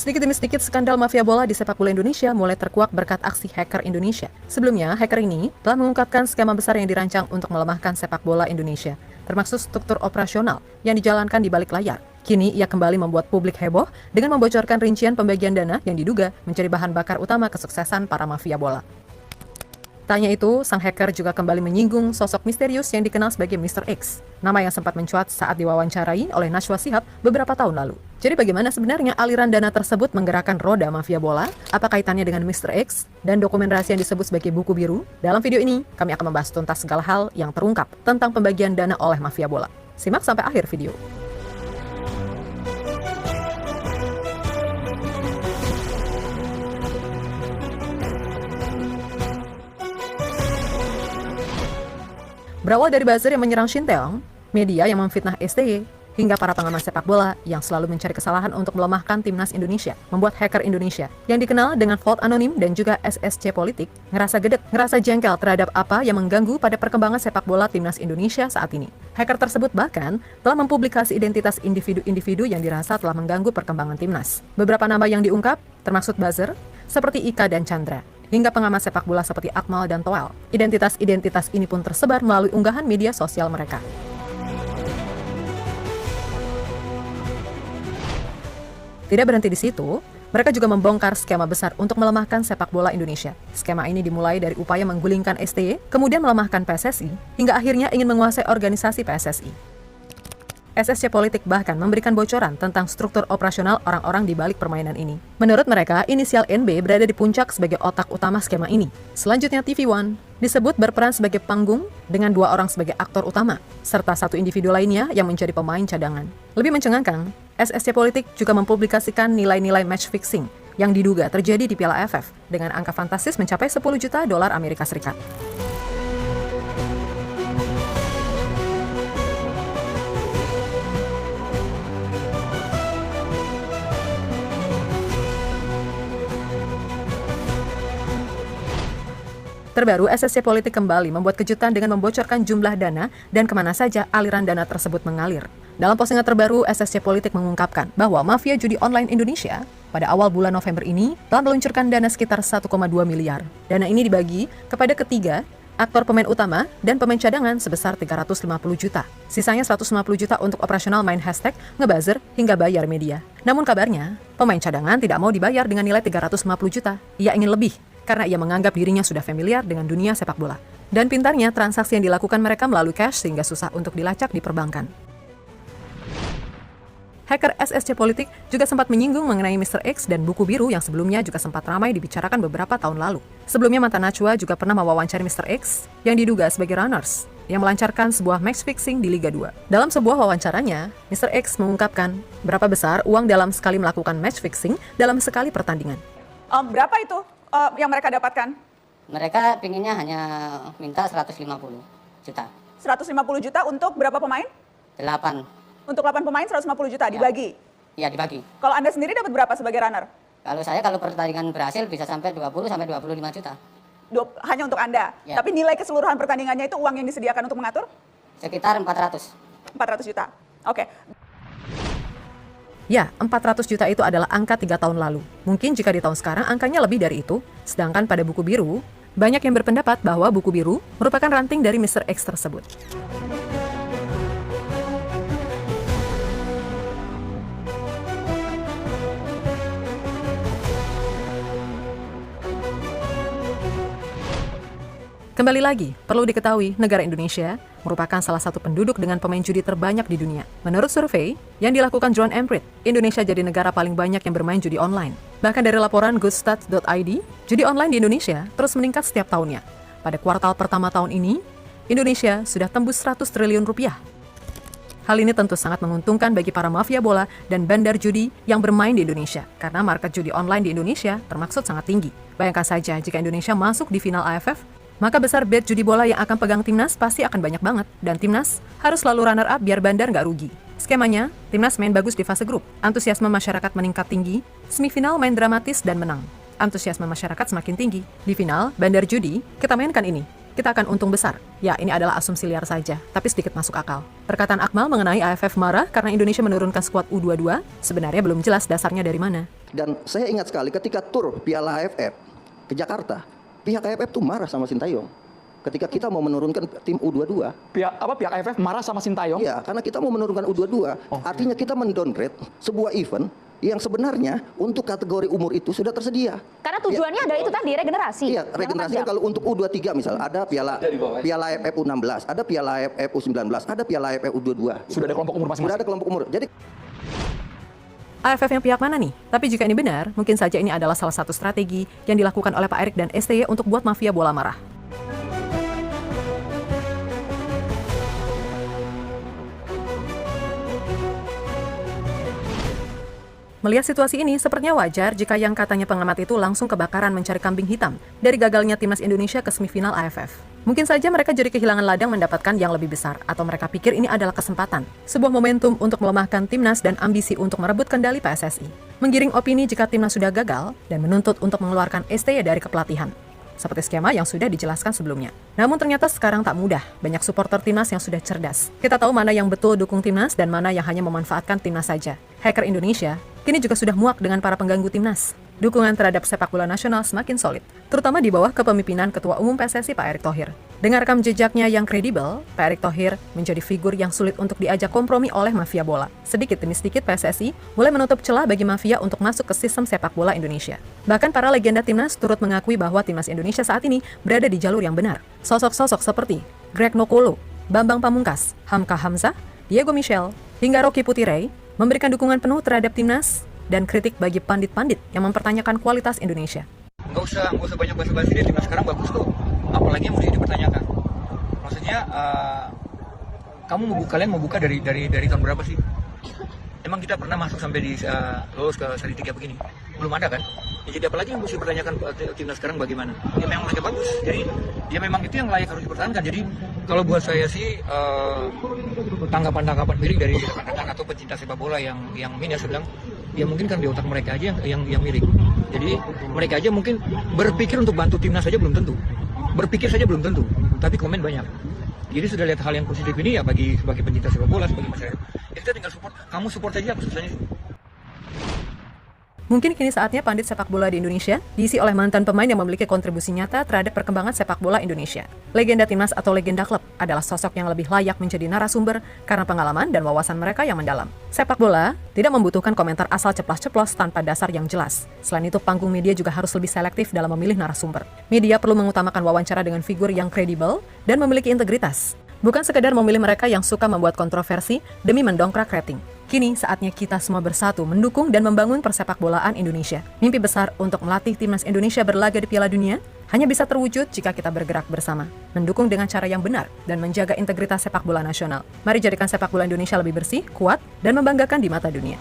Sedikit demi sedikit, skandal mafia bola di sepak bola Indonesia mulai terkuak berkat aksi hacker Indonesia. Sebelumnya, hacker ini telah mengungkapkan skema besar yang dirancang untuk melemahkan sepak bola Indonesia, termasuk struktur operasional yang dijalankan di balik layar. Kini, ia kembali membuat publik heboh dengan membocorkan rincian pembagian dana yang diduga menjadi bahan bakar utama kesuksesan para mafia bola. Tanya itu, sang hacker juga kembali menyinggung sosok misterius yang dikenal sebagai Mr. X, nama yang sempat mencuat saat diwawancarai oleh Najwa Shihab beberapa tahun lalu. Jadi bagaimana sebenarnya aliran dana tersebut menggerakkan roda mafia bola? Apa kaitannya dengan Mr. X dan dokumen rahasia yang disebut sebagai buku biru? Dalam video ini, kami akan membahas tuntas segala hal yang terungkap tentang pembagian dana oleh mafia bola. Simak sampai akhir video. Berawal dari buzzer yang menyerang Shin Tae-yong, media yang memfitnah STY, hingga para pengamat sepak bola yang selalu mencari kesalahan untuk melemahkan timnas Indonesia, membuat hacker Indonesia yang dikenal dengan Vault Anonim dan juga SSC Politik ngerasa gedek, ngerasa jengkel terhadap apa yang mengganggu pada perkembangan sepak bola timnas Indonesia saat ini. Hacker tersebut bahkan telah mempublikasi identitas individu-individu yang dirasa telah mengganggu perkembangan timnas. Beberapa nama yang diungkap termasuk buzzer seperti Ika dan Chandra, hingga pengamat sepak bola seperti Akmal dan Toel. Identitas-identitas ini pun tersebar melalui unggahan media sosial mereka. Tidak berhenti di situ, mereka juga membongkar skema besar untuk melemahkan sepak bola Indonesia. Skema ini dimulai dari upaya menggulingkan STY, kemudian melemahkan PSSI, hingga akhirnya ingin menguasai organisasi PSSI. SSC Politik bahkan memberikan bocoran tentang struktur operasional orang-orang di balik permainan ini. Menurut mereka, inisial NB berada di puncak sebagai otak utama skema ini. Selanjutnya, TV One disebut berperan sebagai panggung dengan 2 orang sebagai aktor utama, serta 1 individu lainnya yang menjadi pemain cadangan. Lebih mencengangkan, SSC Politik juga mempublikasikan nilai-nilai match fixing yang diduga terjadi di Piala AFF dengan angka fantastis mencapai 10 juta dolar Amerika Serikat. Terbaru, SSC Politik kembali membuat kejutan dengan membocorkan jumlah dana dan kemana saja aliran dana tersebut mengalir. Dalam postingan terbaru, SSC Politik mengungkapkan bahwa mafia judi online Indonesia pada awal bulan November ini telah meluncurkan dana sekitar 1,2 miliar. Dana ini dibagi kepada ketiga aktor pemain utama dan pemain cadangan sebesar 350 juta. Sisanya 150 juta untuk operasional main hashtag, ngebuzzer, hingga bayar media. Namun kabarnya, pemain cadangan tidak mau dibayar dengan nilai 350 juta. Ia ingin lebih, karena ia menganggap dirinya sudah familiar dengan dunia sepak bola. Dan pintarnya, transaksi yang dilakukan mereka melalui cash sehingga susah untuk dilacak di perbankan. Hacker SSC Politik juga sempat menyinggung mengenai Mr. X dan buku biru yang sebelumnya juga sempat ramai dibicarakan beberapa tahun lalu. Sebelumnya, mantan Najwa juga pernah mewawancari Mr. X yang diduga sebagai runners yang melancarkan sebuah match fixing di Liga 2. Dalam sebuah wawancaranya, Mr. X mengungkapkan berapa besar uang dalam sekali melakukan match fixing dalam sekali pertandingan. Berapa itu yang mereka dapatkan? Mereka pinginnya hanya minta 150 juta. 150 juta untuk berapa pemain? 8. Untuk 8 pemain 150 juta dibagi? Iya, dibagi. Kalau Anda sendiri dapat berapa sebagai runner? Kalau pertandingan berhasil bisa sampai 20 sampai 25 juta. Hanya untuk Anda? Ya. Tapi nilai keseluruhan pertandingannya itu uang yang disediakan untuk mengatur? Sekitar 400. 400 juta. Oke. Ya, 400 juta itu adalah angka 3 tahun lalu. Mungkin jika di tahun sekarang angkanya lebih dari itu. Sedangkan pada buku biru, banyak yang berpendapat bahwa buku biru merupakan ranting dari Mr. X tersebut. Kembali lagi, perlu diketahui, negara Indonesia merupakan salah satu penduduk dengan pemain judi terbanyak di dunia. Menurut survei yang dilakukan John Emprit, Indonesia jadi negara paling banyak yang bermain judi online. Bahkan dari laporan goodstats.id, judi online di Indonesia terus meningkat setiap tahunnya. Pada kuartal pertama tahun ini, Indonesia sudah tembus 100 triliun rupiah. Hal ini tentu sangat menguntungkan bagi para mafia bola dan bandar judi yang bermain di Indonesia, karena market judi online di Indonesia termaksud sangat tinggi. Bayangkan saja jika Indonesia masuk di final AFF, maka besar bet judi bola yang akan pegang timnas pasti akan banyak banget. Dan timnas harus selalu runner up biar bandar nggak rugi. Skemanya, timnas main bagus di fase grup. Antusiasme masyarakat meningkat tinggi. Semifinal main dramatis dan menang. Antusiasme masyarakat semakin tinggi. Di final, bandar judi, kita mainkan ini. Kita akan untung besar. Ya, ini adalah asumsi liar saja, tapi sedikit masuk akal. Perkataan Akmal mengenai AFF marah karena Indonesia menurunkan skuad U22, sebenarnya belum jelas dasarnya dari mana. Dan saya ingat sekali ketika tur Piala AFF ke Jakarta, pihak AFF tuh marah sama Sintayong. Ketika kita mau menurunkan tim U22. Pihak AFF marah sama Sintayong? Iya, karena kita mau menurunkan U22. Artinya kita mendowngrade sebuah event yang sebenarnya untuk kategori umur itu sudah tersedia. Karena tujuannya adalah itu tadi, regenerasi. Iya, regenerasi kalau untuk U23 misal ada Piala AFF U16, ada Piala AFF U19, ada Piala AFF U22. Sudah ada kelompok umur masing-masing. Sudah ada kelompok umur. Jadi AFF yang pihak mana nih? Tapi jika ini benar, mungkin saja ini adalah salah satu strategi yang dilakukan oleh Pak Erick dan STY untuk buat mafia bola marah. Melihat situasi ini, sepertinya wajar jika yang katanya pengamat itu langsung kebakaran mencari kambing hitam dari gagalnya timnas Indonesia ke semifinal AFF. Mungkin saja mereka jadi kehilangan ladang mendapatkan yang lebih besar, atau mereka pikir ini adalah kesempatan, sebuah momentum untuk melemahkan timnas dan ambisi untuk merebut kendali PSSI. Menggiring opini jika timnas sudah gagal dan menuntut untuk mengeluarkan STY dari kepelatihan, seperti skema yang sudah dijelaskan sebelumnya. Namun ternyata sekarang tak mudah, banyak supporter timnas yang sudah cerdas. Kita tahu mana yang betul dukung timnas dan mana yang hanya memanfaatkan timnas saja. Hacker Indonesia kini juga sudah muak dengan para pengganggu timnas. Dukungan terhadap sepak bola nasional semakin solid, terutama di bawah kepemimpinan Ketua Umum PSSI Pak Erick Thohir. Dengan rekam jejaknya yang kredibel, Pak Erick Thohir menjadi figur yang sulit untuk diajak kompromi oleh mafia bola. Sedikit demi sedikit PSSI mulai menutup celah bagi mafia untuk masuk ke sistem sepak bola Indonesia. Bahkan para legenda timnas turut mengakui bahwa timnas Indonesia saat ini berada di jalur yang benar. Sosok-sosok seperti Greg Nokolo, Bambang Pamungkas, Hamka Hamzah, Diego Michel, hingga Rocky Putirae memberikan dukungan penuh terhadap timnas dan kritik bagi pandit-pandit yang mempertanyakan kualitas Indonesia. Nggak usah banyak basa-basi deh, timnas sekarang bagus kok. Apalagi yang mesti dipertanyakan. Maksudnya, kalian mau buka dari tahun berapa sih? Emang kita pernah masuk sampai di lolos ke seri 3 begini? Belum ada kan? Ya, jadi apalagi yang mesti dipertanyakan timnas sekarang bagaimana? Ya memang mereka bagus. Jadi ya memang itu yang layak harus dipertahankan. Jadi kalau buat saya sih tanggapan-tanggapan miring dari rekan-rekan atau pecinta sepak bola yang ini ya sedang ya mungkin kan di otak mereka aja yang miring. Jadi mereka aja mungkin berpikir untuk bantu timnas saja belum tentu. Berpikir saja belum tentu. Tapi komen banyak. Jadi sudah lihat hal yang positif ini ya sebagai pencinta sepak bola, sebagai masyarakat. Ya kita tinggal support. Kamu support saja apa susahnya sih? Mungkin kini saatnya pandit sepak bola di Indonesia diisi oleh mantan pemain yang memiliki kontribusi nyata terhadap perkembangan sepak bola Indonesia. Legenda timnas atau legenda klub adalah sosok yang lebih layak menjadi narasumber karena pengalaman dan wawasan mereka yang mendalam. Sepak bola tidak membutuhkan komentar asal ceplas-ceplos tanpa dasar yang jelas. Selain itu, panggung media juga harus lebih selektif dalam memilih narasumber. Media perlu mengutamakan wawancara dengan figur yang kredibel dan memiliki integritas. Bukan sekedar memilih mereka yang suka membuat kontroversi demi mendongkrak rating. Kini saatnya kita semua bersatu mendukung dan membangun persepak bolaan Indonesia. Mimpi besar untuk melatih timnas Indonesia berlaga di Piala Dunia hanya bisa terwujud jika kita bergerak bersama, mendukung dengan cara yang benar dan menjaga integritas sepak bola nasional. Mari jadikan sepak bola Indonesia lebih bersih, kuat, dan membanggakan di mata dunia.